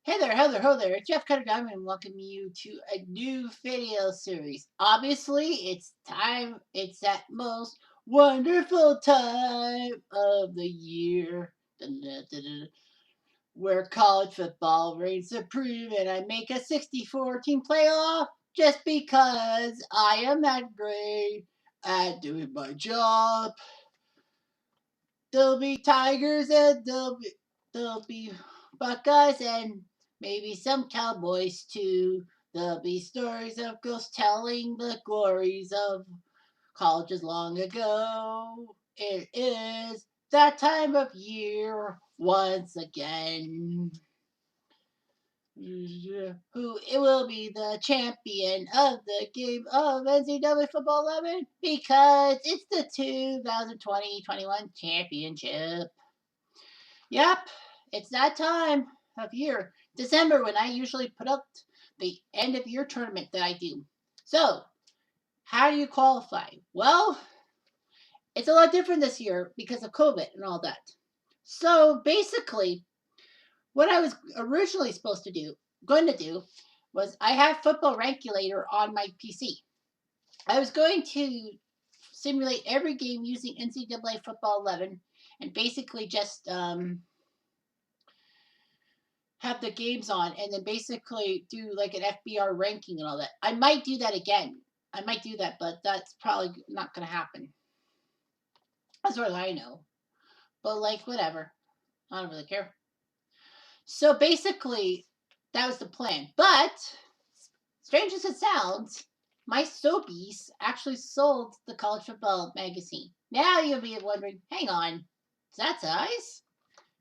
Ho there. It's Jeff Cutter Diamond and welcome you to a new video series. Obviously, it's time, it's that most wonderful time of the year. Dun, dun, dun, dun, where college football reigns supreme and I make a 64 team playoff just because I am that great at doing my job. There'll be Tigers and there'll be Buckeyes and maybe some Cowboys too. There'll be stories of ghosts telling the glories of colleges long ago. It is that time of year once again. Who it will be the champion of the game of NCAA Football 11 because it's the 2020-21 championship. Yep, it's that time of year, December, when I usually put up the end of year tournament that I do. So, how do you qualify? Well, it's a lot different this year because of COVID and all that. So, basically, what I was originally going to do, was I have Football Rankulator on my PC. I was going to simulate every game using NCAA Football 11 and basically just have the games on and then basically do like an FBR ranking and all that. I might do that again. I might do that, but that's probably not going to happen. As far as I know. But like, whatever. I don't really care. So basically, that was the plan. But, strange as it sounds, my Soapies actually sold the college football magazine. Now you'll be wondering, hang on, is that size?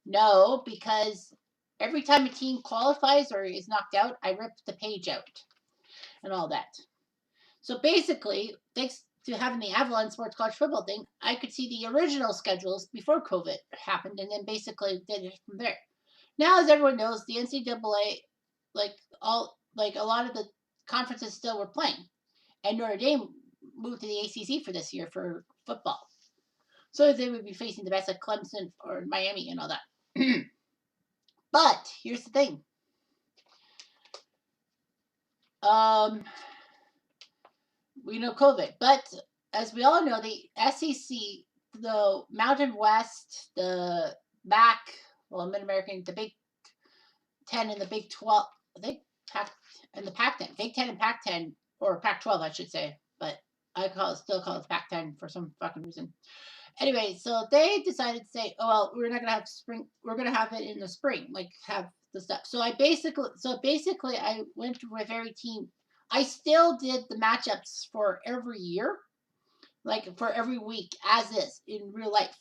No, because every time a team qualifies or is knocked out, I rip the page out and all that. So basically, thanks to having the Avalon Sports College Football thing, I could see the original schedules before COVID happened and then basically did it from there. Now, as everyone knows, the NCAA, like a lot of the conferences still were playing, and Notre Dame moved to the ACC for this year for football. So they would be facing the best like Clemson or Miami and all that. But here's the thing. We know COVID, but as we all know, the SEC, the Mountain West, the MAC, well, Mid American, the Big 10 and the Big 12, I think, and the Pac 10, Big 10 and Pac 10, or Pac 12, I should say, but still call it Pac 10 for some fucking reason. Anyway, so they decided to say, oh, well, we're not going to have spring, we're going to have it in the spring, like have the stuff. So basically, I went with every team. I still did the matchups for every year, like for every week, as is in real life.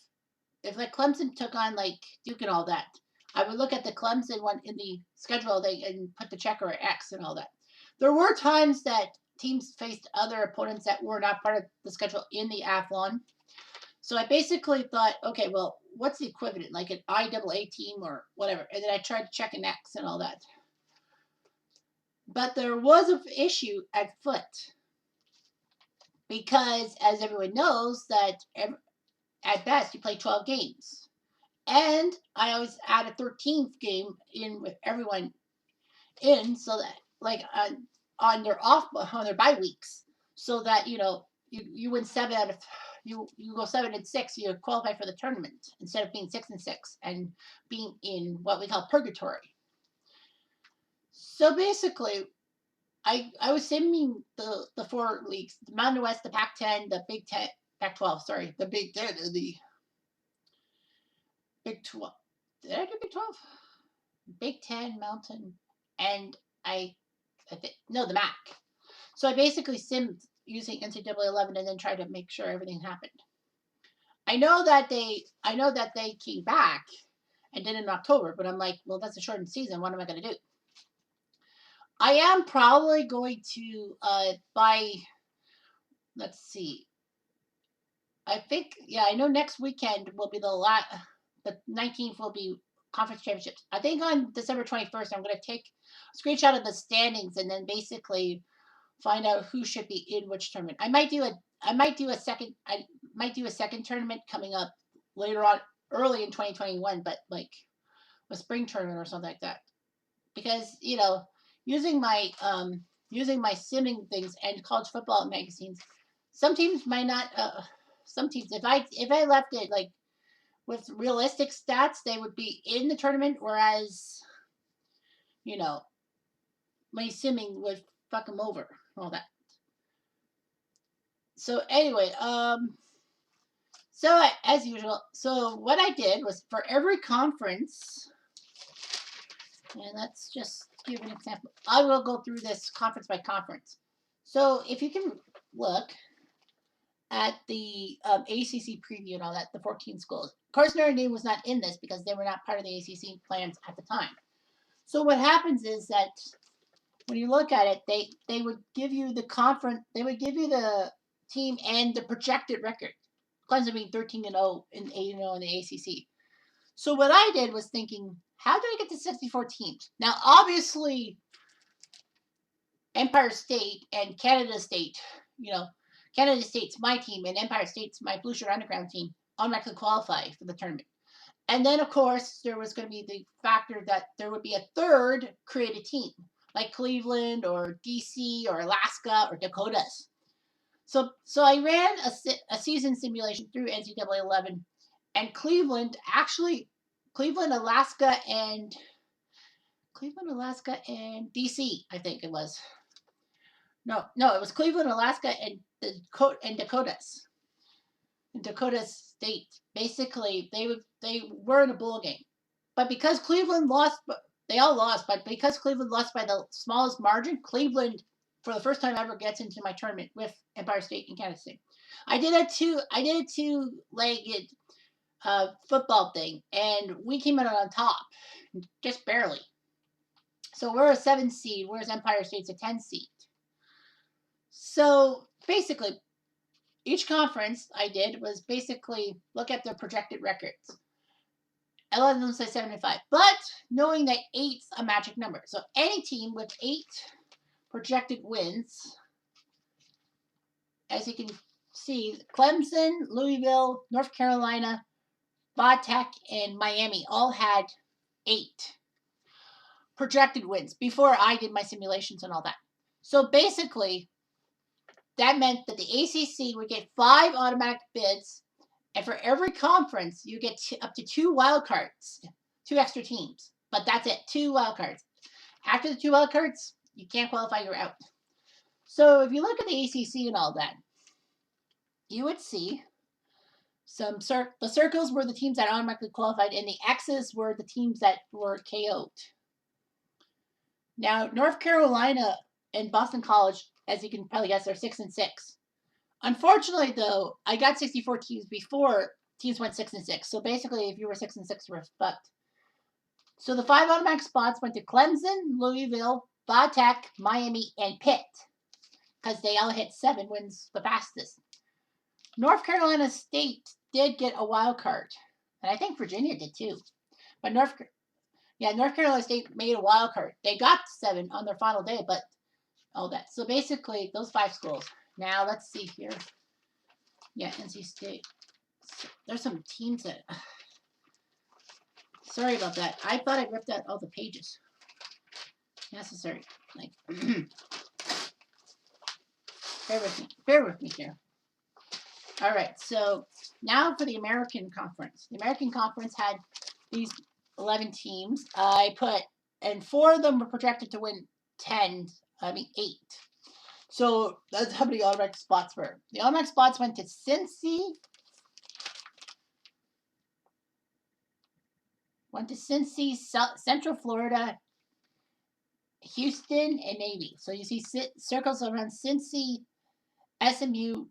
If like Clemson took on like Duke and all that, I would look at the Clemson one in the schedule and put the check or X and all that. There were times that teams faced other opponents that were not part of the schedule in the Athlon. So I basically thought, okay, well, what's the equivalent, like an IAA team or whatever? And then I tried to check an X and all that. But there was an issue at foot because, as everyone knows, that at best you play 12 games. And I always add a 13th game in with everyone in, so that like on their bye weeks, so that you win 7 out of you go 7-6, you qualify for the tournament instead of being 6-6 and being in what we call purgatory. So basically, I was simming the 4 leagues: the Mountain West, the Pac-10, the Big 10, Pac-12. Sorry, the Big 10 and the Big 12. Did I do Big 12? Big 10, Mountain, and no, the MAC. So I basically simmed using NCAA 11 and then tried to make sure everything happened. I know that they came back and did it in October, but I'm like, well, that's a shortened season. What am I going to do? I am probably going to buy. Let's see. I think, yeah, I know next weekend will be the 19th will be conference championships. I think on December 21st, I'm going to take a screenshot of the standings and then basically find out who should be in which tournament. I might do a second tournament coming up later on, early in 2021, but like a spring tournament or something like that. because using my simming things and college football magazines, some teams might not. Some teams, if I left it like with realistic stats, they would be in the tournament, whereas you know my simming would fuck them over, all that. So anyway, so as usual, so what I did was for every conference, and let's just give an example. I will go through this conference by conference. So if you can look at the ACC preview and all that, the 14 schools. Of course, Notre Dame was not in this because they were not part of the ACC plans at the time. So what happens is that when you look at it, they would give you the conference, they would give you the team and the projected record. Clemson being 13-0 and 8-0 in the ACC. So what I did was thinking, how do I get to 64 teams? Now, obviously, Empire State and Canada State, Canada State's my team and Empire State's my Blue Shirt Underground team automatically qualify for the tournament. And then, of course, there was going to be the factor that there would be a third created team, like Cleveland or DC or Alaska or Dakotas. So I ran a season simulation through NCAA 11, and Cleveland, Alaska, and DC, I think it was. No, it was Cleveland, Alaska, and Dakotas. And Dakota State, basically, they were in a bowl game, but because Cleveland lost, they all lost. But because Cleveland lost by the smallest margin, Cleveland, for the first time ever, gets into my tournament with Empire State and Kansas State. I did a two-legged football thing, and we came out on top, just barely. So we're a 7 seed, whereas Empire State's a 10 seed. So basically, each conference I did was basically look at their projected records. A lot of them say 7 and 5, but knowing that 8's a magic number. So any team with 8 projected wins, as you can see, Clemson, Louisville, North Carolina, Tech, and Miami all had 8 projected wins before I did my simulations and all that. So basically, that meant that the ACC would get 5 automatic bids, and for every conference, you get up to 2 wild cards, 2 extra teams. But that's it, 2 wild cards. After the 2 wild cards, you can't qualify, you're out. So if you look at the ACC and all that, you would see the circles were the teams that automatically qualified, and the X's were the teams that were KO'd. Now, North Carolina and Boston College, as you can probably guess, are 6 and 6. Unfortunately, though, I got 64 teams before teams went 6 and 6. So basically, if you were 6 and 6, you were fucked. So the 5 automatic spots went to Clemson, Louisville, Tech, Miami, and Pitt, because they all hit 7 wins the fastest. North Carolina State did get a wild card, and I think Virginia did too. But North Carolina State made a wild card. They got 7 on their final day, but all that. So basically, those 5 schools. Now, let's see here. Yeah, NC State. There's some teams that... Sorry about that. I thought I ripped out all the pages. Necessary. Like, bear with me here. All right, so now for the American Conference. The American Conference had these 11 teams. And 4 of them were projected to win 8. So that's how many automatic spots were. The automatic spots went to Cincy, Central Florida, Houston, and Navy. So you see circles around Cincy, SMU,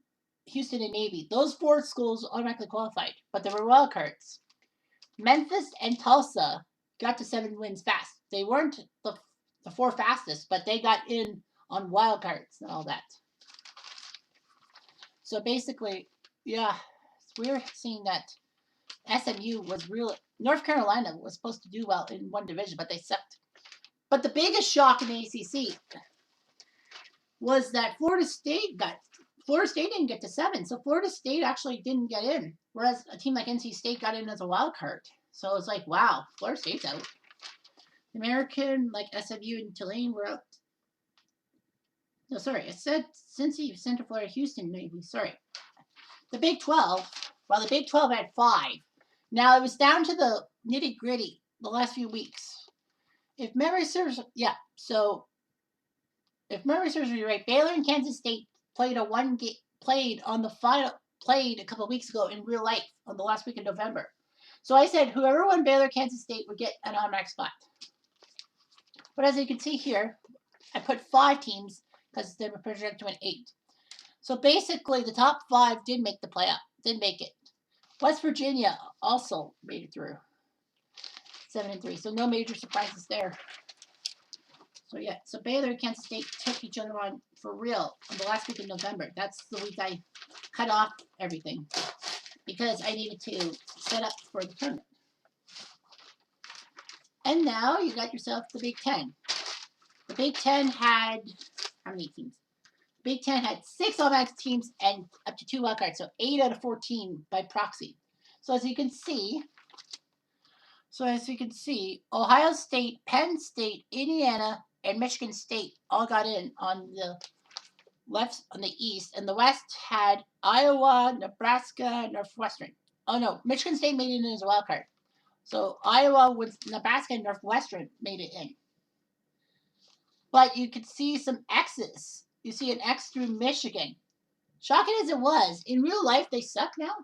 Houston, and Navy. Those 4 schools automatically qualified, but there were wild cards. Memphis and Tulsa got to 7 wins fast. They weren't the 4 fastest, but they got in on wild cards and all that. So basically, yeah, we're seeing that SMU was really... North Carolina was supposed to do well in one division, but they sucked. But the biggest shock in the ACC was that Florida State didn't get to 7, so Florida State actually didn't get in, whereas a team like NC State got in as a wild card. So it's like, wow, Florida State's out. American, like SMU and Tulane, were out. No, sorry, I said Cincy, Central Florida, Houston, maybe. Sorry. The Big 12, well, the Big 12 had 5. Now, it was down to the nitty gritty the last few weeks. If memory serves, yeah, so if memory serves me right, Baylor and Kansas State played on the final, played a couple of weeks ago in real life on the last week of November. So I said whoever won Baylor Kansas State would get an automatic spot. But as you can see here, I put 5 teams because they were projected to win 8. So basically, the top 5 did make the playoff, did make it. West Virginia also made it through 7-3. So no major surprises there. So yeah, so Baylor and Kansas State took each other on for real on the last week of November. That's the week I cut off everything because I needed to set up for the tournament. And now you got yourself the Big Ten. The Big Ten had, how many teams? The Big Ten had 6 automatic teams and up to 2 wildcards, so 8 out of 14 by proxy. So as you can see, Ohio State, Penn State, Indiana, and Michigan State all got in on the left, on the east, and the west had Iowa, Nebraska, Northwestern. Oh no, Michigan State made it in as a wild card. So Iowa with Nebraska and Northwestern made it in. But you could see some X's. You see an X through Michigan. Shocking as it was, in real life they suck now.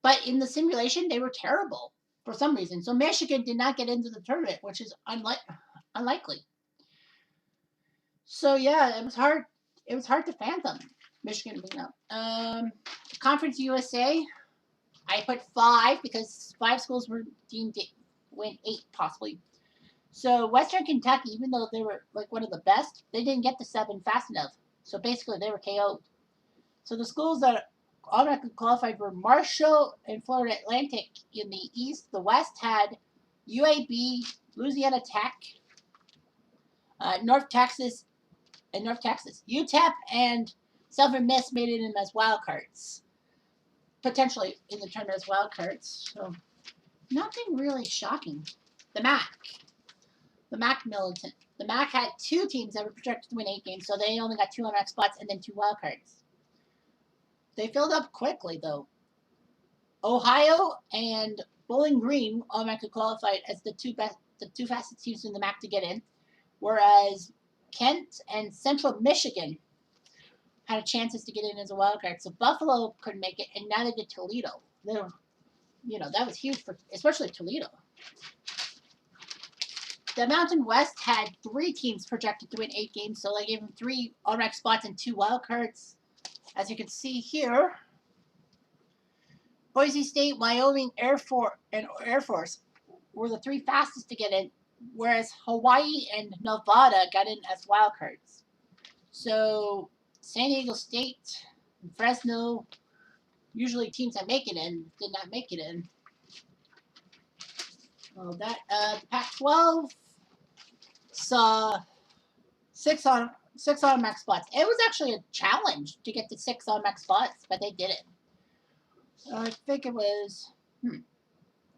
But in the simulation, they were terrible for some reason. So Michigan did not get into the tournament, which is unlikely. So yeah, it was hard. It was hard to fathom Michigan being up. Conference USA, I put 5 because 5 schools were deemed to win 8 possibly. So Western Kentucky, even though they were like one of the best, they didn't get to 7 fast enough. So basically, they were KO'd. So the schools that automatically qualified were Marshall and Florida Atlantic in the East. The West had UAB, Louisiana Tech, North Texas, UTEP, and Southern Miss made it in as wild cards, potentially in the tournament as wild cards. So nothing really shocking. The MAC militant. The MAC had 2 teams that were projected to win 8 games, so they only got 2 automatic spots and then 2 wild cards. They filled up quickly, though. Ohio and Bowling Green automatically qualified as the two fastest teams in the MAC to get in, whereas Kent and Central Michigan had chances to get in as a wild card. So Buffalo couldn't make it, and now they did Toledo. That was huge for especially Toledo. The Mountain West had 3 teams projected to win 8 games, so they gave them 3 automatic spots and 2 wild cards. As you can see here, Boise State, Wyoming, Air Force were the 3 fastest to get in, whereas Hawaii and Nevada got in as wild cards. So San Diego State, and Fresno, usually teams that make it in, did not make it in. Well, the Pac-12 saw 6 automatic spots. It was actually a challenge to get to 6 automatic spots, but they did it. I think it was,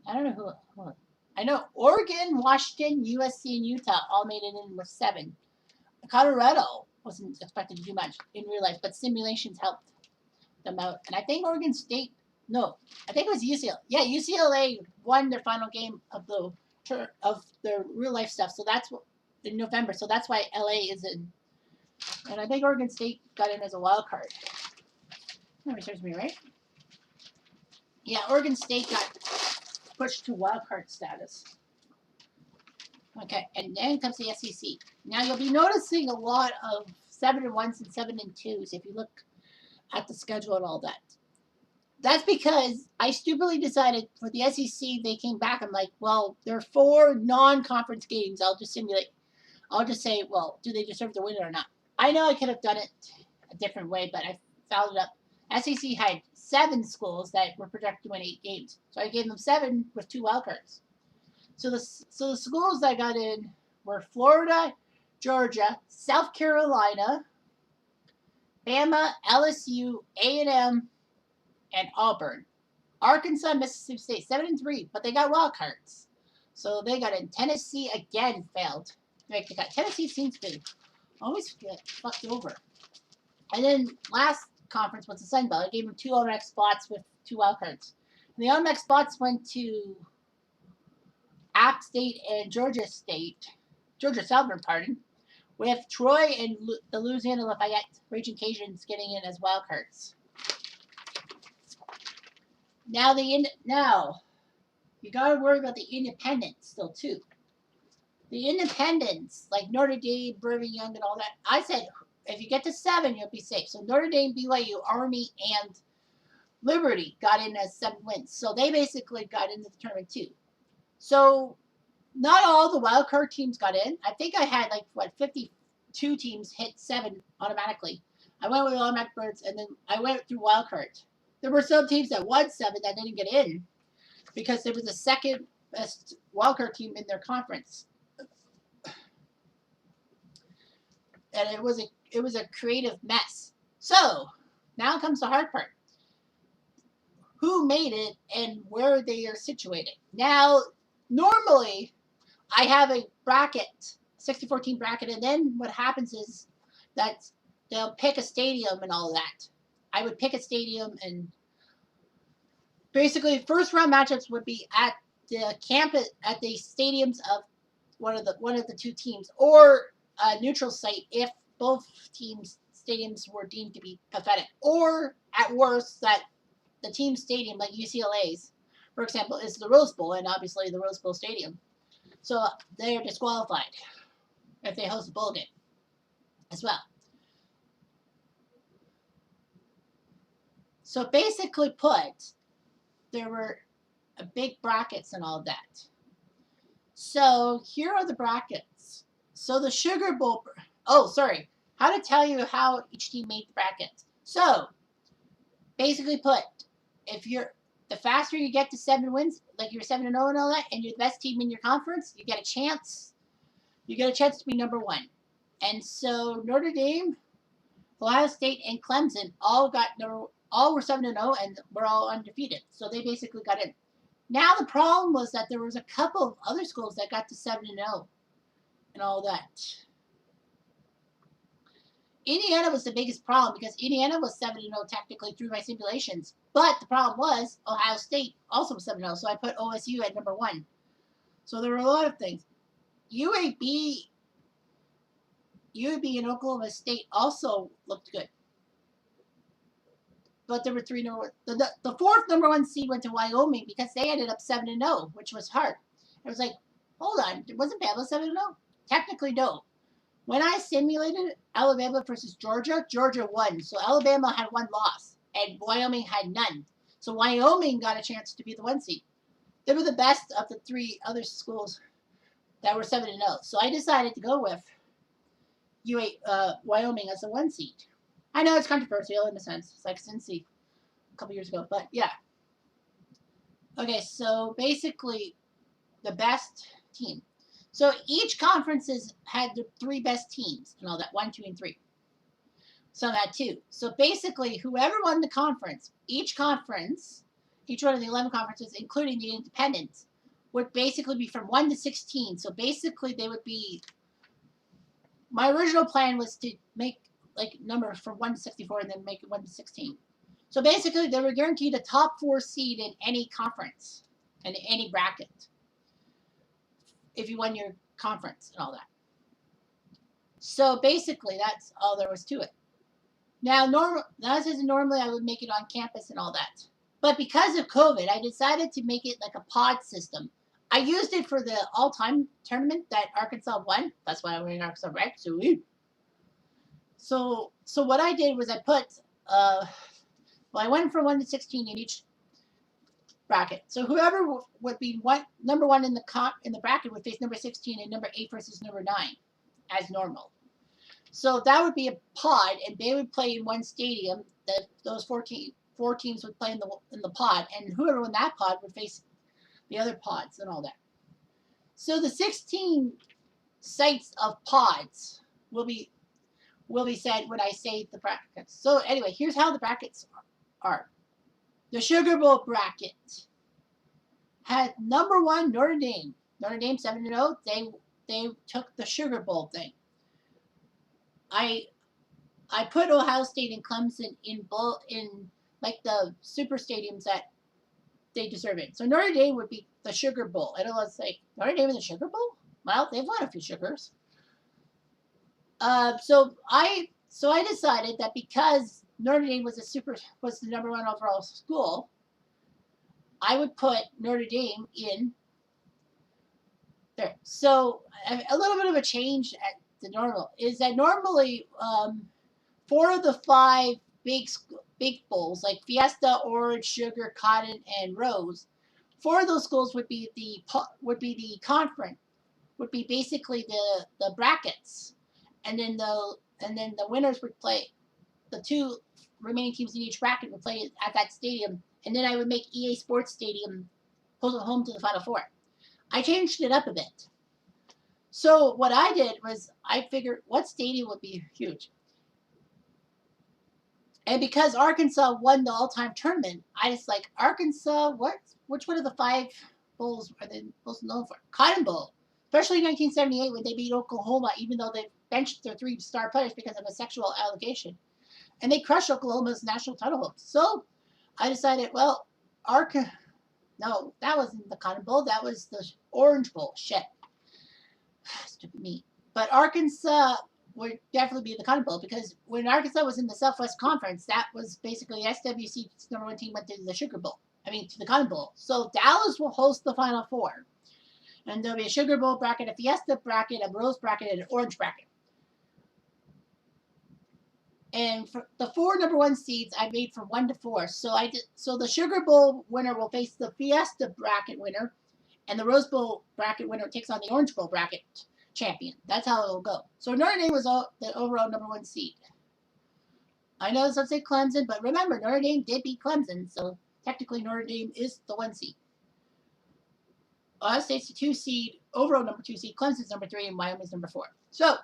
I don't know who. I know Oregon, Washington, USC, and Utah all made it in with 7. Colorado wasn't expected to do much in real life, but simulations helped them out. And I think Oregon State, no, I think it was UCLA. Yeah, UCLA won their final game of their real life stuff. So that's what in November. So that's why LA is in. And I think Oregon State got in as a wild card. That serves me right. Yeah, Oregon State got pushed to wild card status. Okay, and then comes the SEC. Now you'll be noticing a lot of 7-1s and 7-2s if you look at the schedule and all that. That's because I stupidly decided for the SEC, they came back. I'm like, well, there are 4 non-conference games. I'll just simulate. I'll just say, well, do they deserve to win it or not? I know I could have done it a different way, but I fouled it up. SEC had 7 schools that were projected to win 8 games. So I gave them 7 with 2 wildcards. So the schools that got in were Florida, Georgia, South Carolina, Bama, LSU, A&M, and Auburn. Arkansas, Mississippi State, 7-3, but they got wild cards. So they got in. Tennessee again failed. Like they got Tennessee seems to always get fucked over. And then last conference was the Sun Belt. I gave them 2 automatic spots with 2 wild cards. And the automatic spots went to App State and Georgia Southern, pardon, with Troy and the Louisiana Lafayette Raging Cajuns getting in as wild cards. Now you got to worry about the independents still too. The independents like Notre Dame, Brigham Young, and all that. I said if you get to 7, you'll be safe. So Notre Dame, BYU, Army, and Liberty got in as 7 wins. So they basically got into the tournament too. So not all the wild card teams got in. I think I had 52 teams hit 7 automatically. I went with automatic birds, and then I went through wild cards. There were some teams that won 7 that didn't get in because there was the second best wild card team in their conference, and it was a creative mess. So now comes the hard part: who made it and where they are situated. Now, normally, I have a bracket, 64 team bracket, and then what happens is that they'll pick a stadium and all of that. I would pick a stadium, and basically first round matchups would be at the campus, at the stadiums of one of the 2 teams, or a neutral site if both teams' stadiums were deemed to be pathetic, or at worst that the team stadium, like UCLA's, for example, is the Rose Bowl, and obviously the Rose Bowl Stadium. So they are disqualified if they host a bowl game as well. So basically put, there were big brackets and all of that. So here are the brackets. So the Sugar Bowl, how to tell you how each team made the brackets. So basically put, if the faster you get to 7 wins, like you're 7-0 and all that, and you're the best team in your conference, you get a chance. You get a chance to be number 1. And so Notre Dame, Ohio State, and Clemson all were 7-0, and were all undefeated. So they basically got in. Now the problem was that there was a couple of other schools that got to 7-0 and all that. Indiana was the biggest problem because Indiana was 7-0 technically through my simulations. But the problem was Ohio State also was 7-0, so I put OSU at number 1. So there were a lot of things. UAB and Oklahoma State also looked good. But there were 3 number. The 4th number 1 seed went to Wyoming because they ended up 7-0, which was hard. It was like, hold on, wasn't Bama 7-0? Technically, no. When I simulated Alabama versus Georgia, Georgia won. So Alabama had 1 loss, and Wyoming had none. So Wyoming got a chance to be the 1 seed. They were the best of the 3 other schools that were 7-0. So I decided to go with Wyoming as the 1 seed. I know it's controversial in a sense. It's like Cincy a couple years ago, but yeah. Okay, so basically the best team. So each conferences had the 3 best teams and all that, 1, 2, and 3. Some had 2. So basically, whoever won the conference, each one of the 11 conferences, including the independents, would basically be from 1 to 16. So basically, they would be. My original plan was to make numbers from 1 to 64 and then make it 1 to 16. So basically, they were guaranteed a top 4 seed in any conference and any bracket if you won your conference and all that. So basically, that's all there was to it. Now, normally I would make it on campus and all that. But because of COVID, I decided to make it like a pod system. I used it for the all-time tournament that Arkansas won. That's why I'm wearing Arkansas red. So what I did was I put, I went from 1 to 16 in each bracket. So whoever would be number 1 in the bracket would face number 16 and number 8 versus number 9 as normal. So that would be a pod, and they would play in 1 stadium. Those 4 teams would play in the pod, and whoever won that pod would face the other pods and all that. So the 16 sites of pods will be said when I say the brackets. So anyway, here's how the brackets are. The Sugar Bowl bracket had number 1 Notre Dame, Notre Dame 7-0. They took the Sugar Bowl thing. I put Ohio State and Clemson in like the super stadiums that they deserve it. So Notre Dame would be the Sugar Bowl. I don't want to say Notre Dame in the Sugar Bowl. Well, they've won a few sugars. So I decided that because Notre Dame was the #1 overall school, I would put Notre Dame in there. So a little bit of a change at the normal is that normally 4 of the 5 big bowls like Fiesta, Orange, Sugar, Cotton, and Rose, 4 of those schools would be the conference, would be basically the brackets, and then the winners would play. The 2 remaining teams in each bracket would play at that stadium, and then I would make EA Sports Stadium home to the Final Four. I changed it up a bit. So what I did was I figured what stadium would be huge. And because Arkansas won the all-time tournament, I just like Arkansas. Which one of the 5 bowls are they most known for? Cotton Bowl, especially in 1978 when they beat Oklahoma, even though they benched their 3 star players because of a sexual allegation, and they crushed Oklahoma's national title hopes. So I decided, well, no, that wasn't the Cotton Bowl. That was the Orange Bowl. Shit, stupid me. But Arkansas would definitely be the Cotton Bowl because when Arkansas was in the Southwest Conference, that was basically SWC's #1 team went to the Sugar Bowl. To the Cotton Bowl. So Dallas will host the Final Four, and there'll be a Sugar Bowl bracket, a Fiesta bracket, a Rose bracket, and an Orange bracket. And for the 4 #1 seeds, I made from 1 to 4. So the Sugar Bowl winner will face the Fiesta bracket winner, and the Rose Bowl bracket winner takes on the Orange Bowl bracket champion. That's how it will go. So Notre Dame was the overall #1 seed. I know some say Clemson, but remember, Notre Dame did beat Clemson, so technically Notre Dame is the 1 seed. Ohio State's the 2 seed, overall #2 seed. Clemson's #3, and Wyoming's #4. So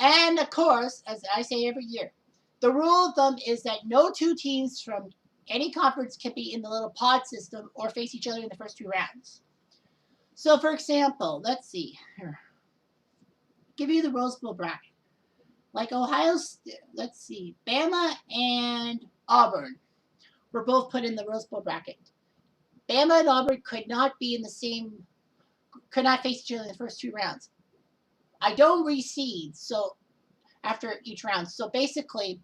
and of course, as I say every year, the rule of thumb is that no 2 teams from any conference can be in the little pod system or face each other in the first 2 rounds. So, for example, let's see. Here. Give you the Rose Bowl bracket. Like let's see. Bama and Auburn were both put in the Rose Bowl bracket. Bama and Auburn could not face each other in the first 2 rounds. I don't reseed, so after each round. So basically,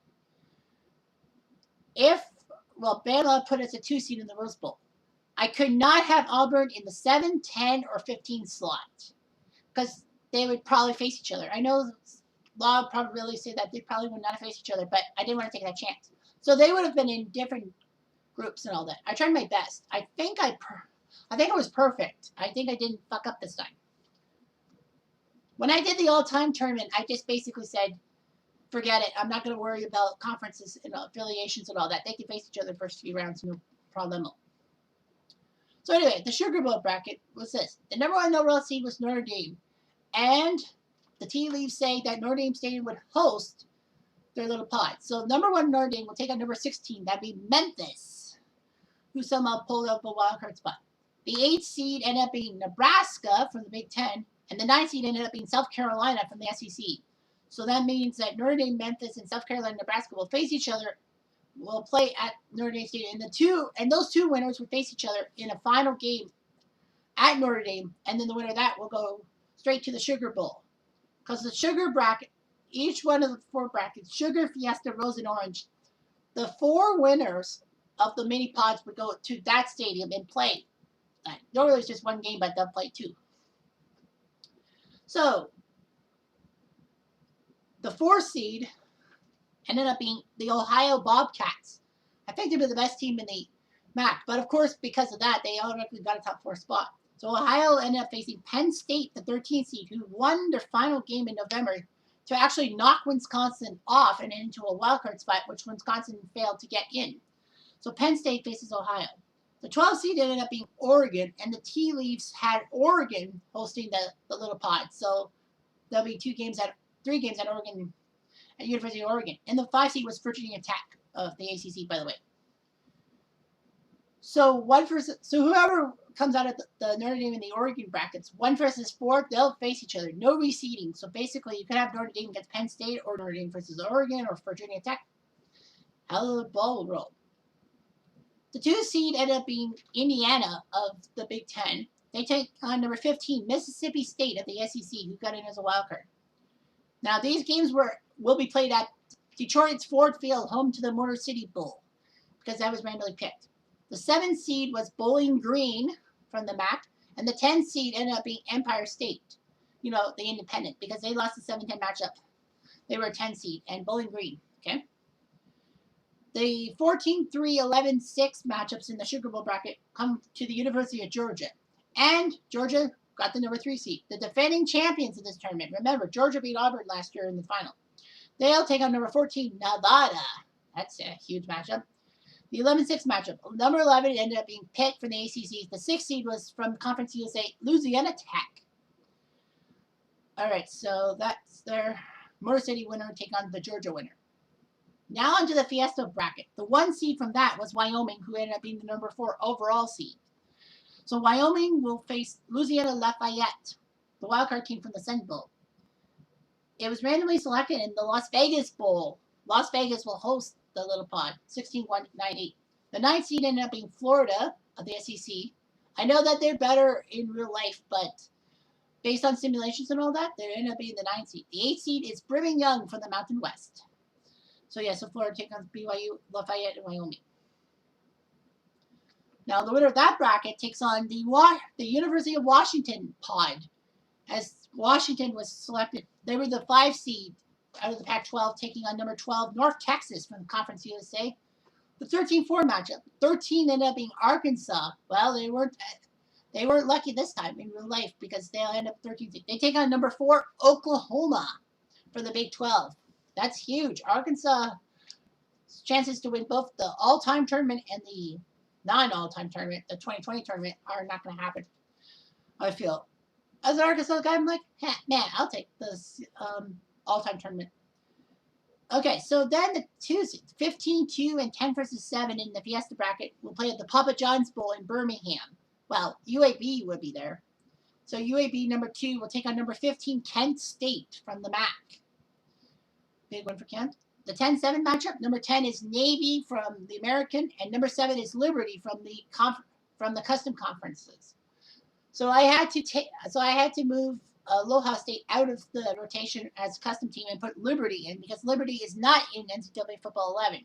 Bama put us a 2 seed in the Rose Bowl. I could not have Auburn in the 7, 10, or 15 slot because they would probably face each other. I know law would probably say that they probably would not face each other, but I didn't want to take that chance. So they would have been in different groups and all that. I tried my best. I think I was perfect. I think I didn't fuck up this time. When I did the all-time tournament, I just basically said, forget it. I'm not going to worry about conferences and affiliations and all that. They can face each other the first 3 rounds, no problemo. So anyway, the Sugar Bowl bracket was this. The #1 overall seed was Notre Dame. And the tea leaves say that Notre Dame Stadium would host their little pod. So #1 Notre Dame will take on #16. That'd be Memphis, who somehow pulled up a wild card spot. The 8th seed ended up being Nebraska from the Big Ten. And the 9th seed ended up being South Carolina from the SEC. So that means that Notre Dame, Memphis, and South Carolina, Nebraska will face each other, will play at Notre Dame Stadium. And those 2 winners would face each other in a final game at Notre Dame. And then the winner of that will go straight to the Sugar Bowl. Because the Sugar bracket, each one of the 4 brackets, Sugar, Fiesta, Rose, and Orange, the 4 winners of the mini pods would go to that stadium and play. Normally it's just 1 game, but they'll play 2. So, the 4 seed ended up being the Ohio Bobcats. I think they were the best team in the MAC, but of course, because of that, they automatically got a top 4 spot. So Ohio ended up facing Penn State, the 13th seed, who won their final game in November to actually knock Wisconsin off and into a wildcard spot, which Wisconsin failed to get in. So Penn State faces Ohio. The 12th seed ended up being Oregon, and the tea leaves had Oregon hosting the little pod. So there'll be 3 games at Oregon, at University of Oregon. And the 5 seed was Virginia Tech of the ACC, by the way. So whoever comes out of the Notre Dame and the Oregon brackets. 1 versus 4, they'll face each other. No reseeding. So basically, you could have Notre Dame against Penn State, or Notre Dame versus Oregon, or Virginia Tech. How the ball will roll. The 2 seed ended up being Indiana of the Big Ten. They take on number 15, Mississippi State of the SEC, who got in as a wild card. Now, these games will be played at Detroit's Ford Field, home to the Motor City Bowl, because that was randomly picked. The 7 seed was Bowling Green from the MAC, and the 10 seed ended up being Empire State, the independent, because they lost the 7-10 matchup. They were a 10 seed, and Bowling Green, okay? The 14-3, 11-6 matchups in the Sugar Bowl bracket come to the University of Georgia, and Georgia got the number 3 seed. The defending champions in this tournament, remember, Georgia beat Auburn last year in the final. They'll take on number 14, Nevada. That's a huge matchup. The 11-6 matchup. Number 11 ended up being Pitt from the ACC. The 6th seed was from Conference USA, Louisiana Tech. All right, so that's their Motor City winner take on the Georgia winner. Now onto the Fiesta bracket. The 1 seed from that was Wyoming, who ended up being the number 4 overall seed. So Wyoming will face Louisiana Lafayette, the wildcard team from the Sun Bowl. It was randomly selected in the Las Vegas Bowl. Las Vegas will host the Little Pod, 16-1-9-8. The 9th seed ended up being Florida of the SEC. I know that they're better in real life, but based on simulations and all that, they ended up being the 9th seed. The 8th seed is Brigham Young from the Mountain West. So so Florida takes on BYU, Lafayette, and Wyoming. Now the winner of that bracket takes on the University of Washington pod, as Washington was selected. They were the 5 seed out of the Pac-12, taking on number 12, North Texas from Conference USA. The 13-4 matchup. 13 ended up being Arkansas. Well, they weren't lucky this time in real life, because they'll end up 13 seed. They take on number 4, Oklahoma for the Big 12. That's huge. Arkansas chances to win both the all-time tournament and the non-all-time tournament, the 2020 tournament, are not going to happen, I feel. As an Arkansas guy, I'm like, man, I'll take this all-time tournament. Okay, so then the 15-2 and 10 versus 7 in the Fiesta bracket will play at the Papa John's Bowl in Birmingham. Well, UAB would be there. So UAB number 2 will take on number 15, Kent State from the MAC. Big one for Kent. The 10-7 matchup, number 10 is Navy from the American, and number 7 is Liberty from the custom conferences. So I had to move Aloha State out of the rotation as custom team and put Liberty in, because Liberty is not in NCAA Football 11.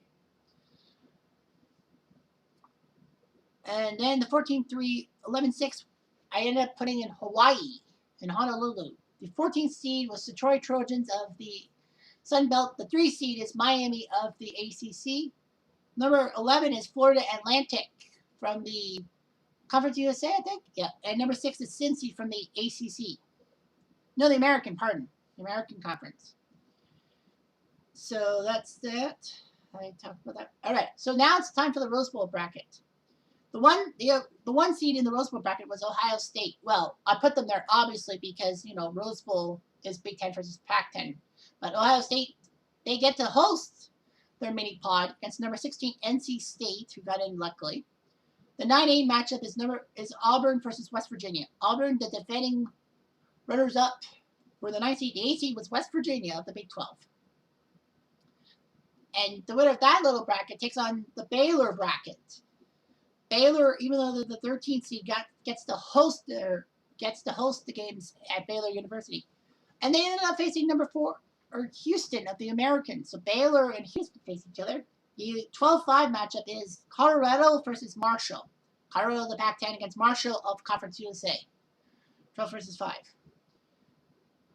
And then the 14-3, 11-6, I ended up putting in Hawaii, in Honolulu. The 14th seed was the Troy Trojans of the Sun Belt. The 3 seed is Miami of the ACC. Number 11 is Florida Atlantic from the Conference USA, I think. Yeah. And number 6 is Cincy from the ACC. No, the American, pardon. The American Conference. So that's that. I talked about that. All right. So now it's time for the Rose Bowl bracket. The one seed in the Rose Bowl bracket was Ohio State. Well, I put them there obviously because, Rose Bowl is Big Ten versus Pac-10. But Ohio State, they get to host their mini pod against number 16 NC State, who got in luckily. The 9-8 matchup is Auburn versus West Virginia. Auburn, the defending runners-up, were the 9th seed. The 8th seed was West Virginia of the Big 12. And the winner of that little bracket takes on the Baylor bracket. Baylor, even though they're the 13th seed, gets to host the games at Baylor University. And they ended up facing number 4, or Houston of the Americans. So Baylor and Houston face each other. The 12-5 matchup is Colorado versus Marshall. Colorado of the Pac-10 against Marshall of Conference USA. 12 versus 5.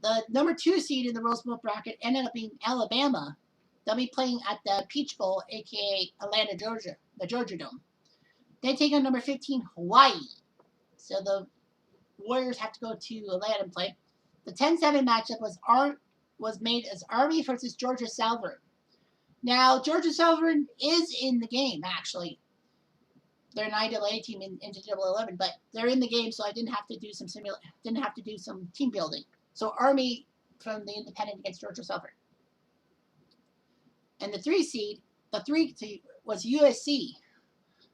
The number 2 seed in the Rose Bowl bracket ended up being Alabama. They'll be playing at the Peach Bowl, a.k.a. Atlanta, Georgia, the Georgia Dome. They take on number 15, Hawaii. So the Warriors have to go to Atlanta and play. The 10-7 matchup was made as Army versus Georgia Southern. Now, Georgia Southern is in the game, actually. They're an IAA team in NCAA 11, but they're in the game, so I didn't have to do some team building. So Army from the independent against Georgia Southern. And the 3 seed was USC.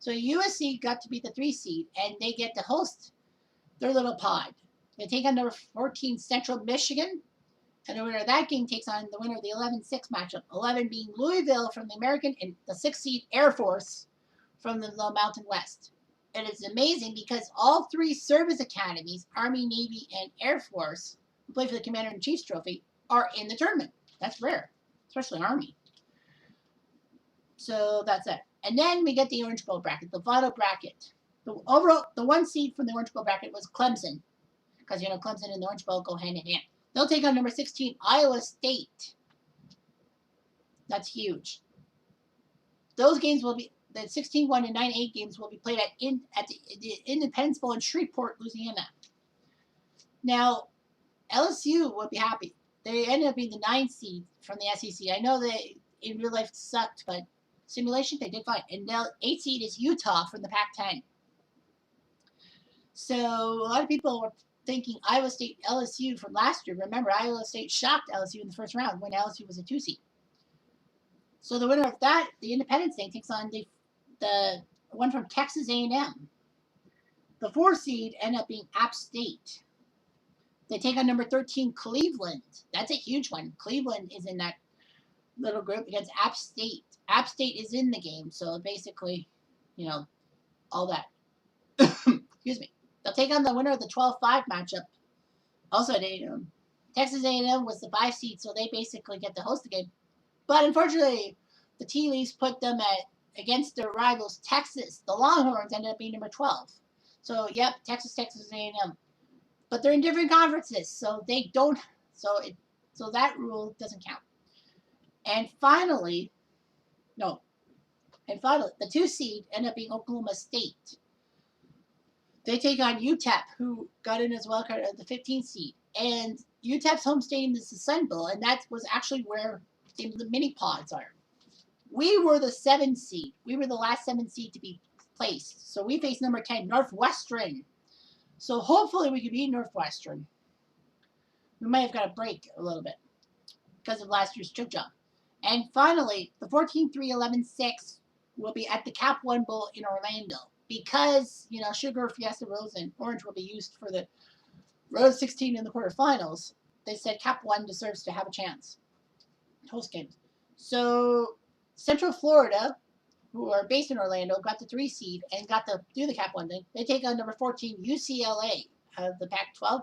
So USC got to be the 3 seed, and they get to host their little pod. They take on number 14 Central Michigan, and the winner of that game takes on the winner of the 11-6 matchup. 11 being Louisville from the American, and the 6 seed Air Force from the Mountain West. And it's amazing because all 3 service academies, Army, Navy, and Air Force, who play for the Commander-in-Chief's trophy, are in the tournament. That's rare, especially Army. So that's it. And then we get the Orange Bowl bracket, the final bracket. The 1 seed from the Orange Bowl bracket was Clemson, because Clemson and the Orange Bowl go hand in hand. They'll take on number 16 Iowa State. That's huge. Those games will be the 16-1 and 9-8 games will be played at the Independence Bowl in Shreveport, Louisiana. Now, LSU will be happy. They ended up being the 9 seed from the SEC. I know they in real life sucked, but simulation they did fine. And now 8 seed is Utah from the Pac-10. So a lot of people were thinking Iowa State LSU from last year. Remember, Iowa State shocked LSU in the first round when LSU was a 2 seed. So the winner of that, the Independence Day, takes on the one from Texas A&M. The 4 seed ended up being App State. They take on number 13 Cleveland. That's a huge one. Cleveland is in that little group against App State. App State is in the game, so basically, all that. Excuse me. They'll take on the winner of the 12-5 matchup. Also at A&M. Texas A&M was the 5 seed, so they basically get to host the game. But unfortunately, the Tea Leaves put them against their rivals, Texas. The Longhorns ended up being number 12. So, yep, Texas A&M. But they're in different conferences, so they don't. So that rule doesn't count. And finally, the 2 seed ended up being Oklahoma State. They take on UTEP, who got in as well as the 15th seed. And UTEP's home stadium is the Sun Bowl, and that was actually where the mini pods are. We were the 7 seed. We were the last 7 seed to be placed. So we faced number 10, Northwestern. So hopefully we can beat Northwestern. We might have got a break a little bit because of last year's choke job. And finally, the 14-3-11-6 will be at the Cap One Bowl in Orlando. Because, Sugar, Fiesta, Rose, and Orange will be used for the Rose 16 in the quarterfinals, they said Cap One deserves to have a chance. Host games. So, Central Florida, who are based in Orlando, got the 3 seed and got to do the Cap One thing. They take on number 14, UCLA, out of the Pac-12.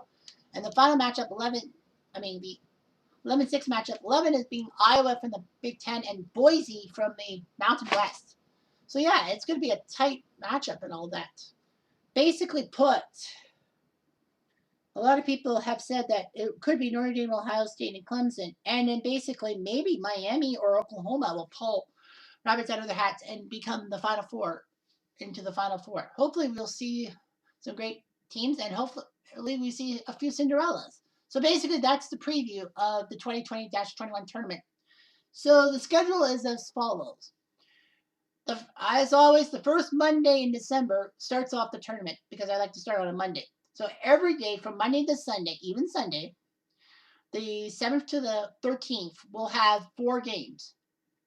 And the final matchup, the 11-6 matchup, 11 is being Iowa from the Big Ten and Boise from the Mountain West. So, yeah, it's going to be a tight matchup and all that. Basically put, a lot of people have said that it could be Notre Dame, Ohio State, and Clemson. And then basically maybe Miami or Oklahoma will pull rabbits out of their hats and become the Final Four, into the Final Four. Hopefully we'll see some great teams, and hopefully we see a few Cinderellas. So basically that's the preview of the 2020-21 tournament. So the schedule is as follows. As always, the first Monday in December starts off the tournament because I like to start on a Monday. So every day from Monday to Sunday, even Sunday, the 7th to the 13th, we'll have 4 games.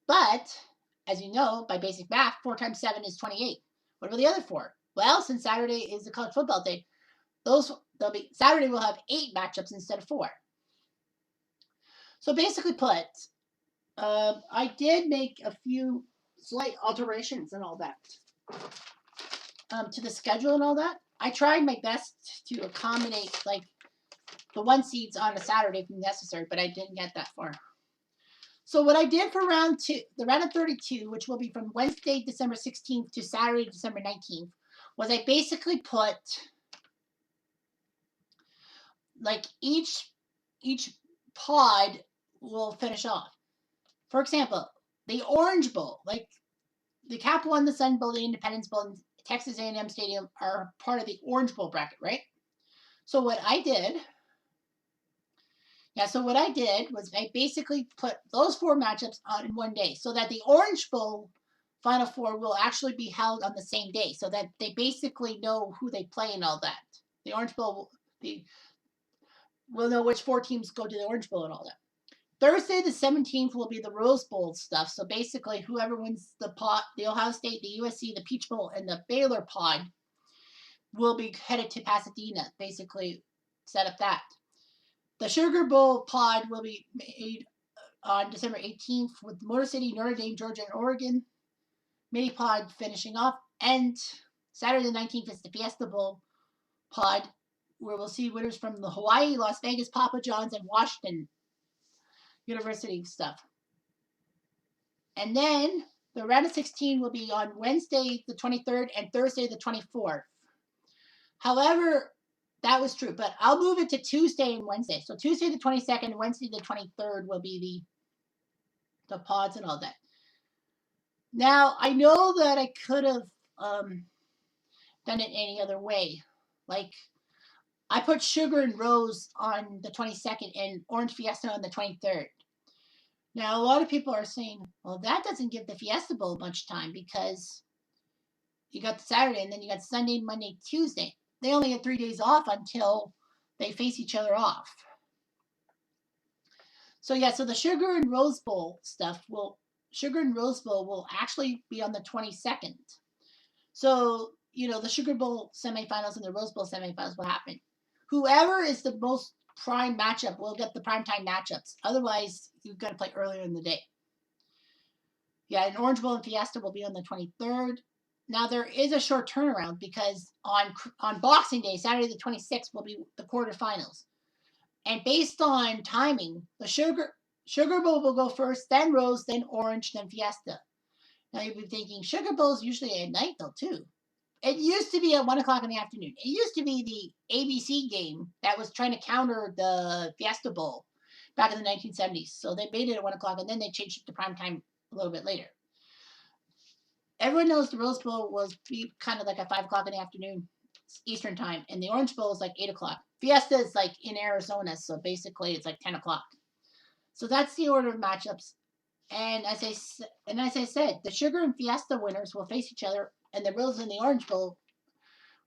But, as you know, by basic math, 4 times 7 is 28. What about the other 4? Well, since Saturday is the college football day, Saturday will have 8 matchups instead of 4. So basically put, I did make a few slight alterations and all that to the schedule and all that. I tried my best to accommodate the 1 seeds on a Saturday if necessary, but I didn't get that far. So what I did for round 2, the round of 32, which will be from Wednesday, December 16th to Saturday, December 19th, was I basically put each pod will finish off. For example, the Orange Bowl, the Cap One, the Sun Bowl, the Independence Bowl, and Texas A&M Stadium are part of the Orange Bowl bracket, right? So what I did was I basically put those 4 matchups on in one day so that the Orange Bowl Final Four will actually be held on the same day so that they basically know who they play and all that. The Orange Bowl will know which 4 teams go to the Orange Bowl and all that. Thursday the 17th will be the Rose Bowl stuff. So basically, whoever wins the Ohio State, the USC, the Peach Bowl, and the Baylor pod will be headed to Pasadena. Basically, set up that. The Sugar Bowl pod will be made on December 18th with Motor City, Notre Dame, Georgia, and Oregon. Mini pod finishing off. And Saturday the 19th is the Fiesta Bowl pod, where we'll see winners from the Hawaii, Las Vegas, Papa John's, and Washington University stuff. And then the round of 16 will be on Wednesday the 23rd and Thursday the 24th. However, that was true, but I'll move it to Tuesday and Wednesday. So Tuesday the 22nd and Wednesday the 23rd will be the pods and all that. Now, I know that I could have done it any other way. Like, I put Sugar and Rose on the 22nd and Orange Fiesta on the 23rd. Now, a lot of people are saying, well, that doesn't give the Fiesta Bowl much time because you got the Saturday and then you got Sunday, Monday, Tuesday. They only had 3 days off until they face each other off. So, yeah, so the Sugar and Rose Bowl stuff will actually be on the 22nd. So, the Sugar Bowl semifinals and the Rose Bowl semifinals will happen. Whoever is the most prime matchup will get the primetime matchups. Otherwise, you've got to play earlier in the day. Yeah, and Orange Bowl and Fiesta will be on the 23rd. Now, there is a short turnaround because on Boxing Day, Saturday the 26th, will be the quarterfinals. And based on timing, the Sugar Bowl will go first, then Rose, then Orange, then Fiesta. Now, you'll be thinking, Sugar Bowl is usually at night, though, too. It used to be at 1 o'clock in the afternoon. It used to be the ABC game that was trying to counter the Fiesta Bowl back in the 1970s. So they made it at 1 o'clock, and then they changed it to prime time a little bit later. Everyone knows the Rose Bowl was kind of like at 5 o'clock in the afternoon Eastern time, and the Orange Bowl is like 8 o'clock. Fiesta is like in Arizona, so basically it's like 10 o'clock. So that's the order of matchups. And as I said, the Sugar and Fiesta winners will face each other, and the Rose and the Orange Bowl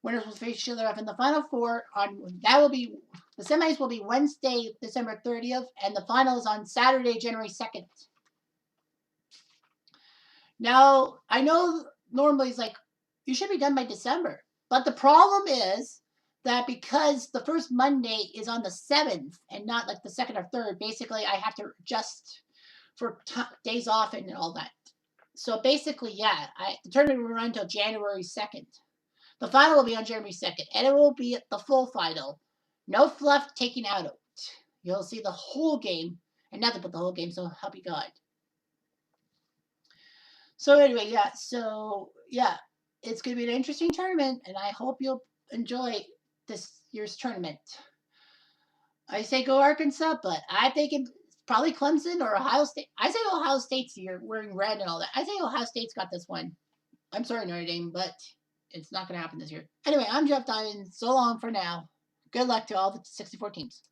winners will face each other off in the Final Four. The semis will be Wednesday, December 30th, and the finals on Saturday, January 2nd. Now, I know normally it's like, you should be done by December. But the problem is that because the first Monday is on the 7th and not like the 2nd or 3rd, basically I have to adjust for days off and all that. So basically, yeah, the tournament will run until January 2nd. The final will be on January 2nd, and it will be the full final. No fluff taken out of it. You'll see the whole game, and nothing but the whole game, so help you God. So anyway, yeah, it's going to be an interesting tournament, and I hope you'll enjoy this year's tournament. I say go Arkansas, but I think it's probably Clemson or Ohio State. I say Ohio State's here wearing red and all that. I say Ohio State's got this one. I'm sorry, Notre Dame, but it's not going to happen this year. Anyway, I'm Jeff Diamond. So long for now. Good luck to all the 64 teams.